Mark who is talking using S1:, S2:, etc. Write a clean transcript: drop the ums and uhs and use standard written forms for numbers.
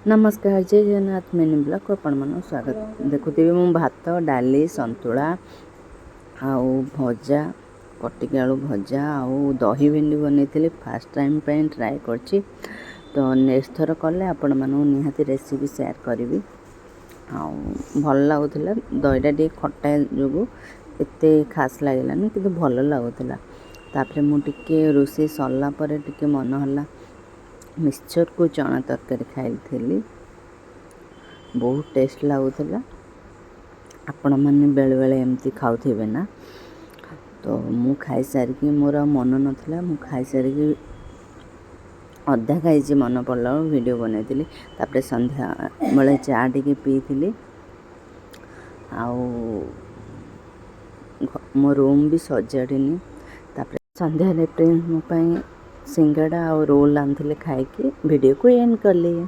S1: नमस्कार जय Jagannath mini blog को आपण मन स्वागत। देखुथिबे मु भात डाली संतुला आउ भजा कटिक आलू भजा आउ दही भेंडी बनई फास्ट टाइम पे ट्राए करछि। तो नेक्स्ट थर कले आपण मानू निहाती रेसिपी शेयर करी। आउ भल लागुला दहीटा टे खट्टा जो एते खास लागलानी कि भल लागुला। तापर मु टिके रोषे सरला पर टिके मन होला मिक्सचर को चना तरकारी खाई बहुत टेस्ट लगुला। आपण मैंने बेले बेले एमती खाऊे ना। तो मु खाई सारिकी मोर मन नाला मु खाई सारिकी अधा खाई मन पड़ा वीडियो बनई। तापर संध्या बेले चा टी पी मो रूम भी सजाड़नी। तापर संध्या प्रिंस मोपाई सिंगड़ा और रोल आनी खाई वीडियो को एंड कली।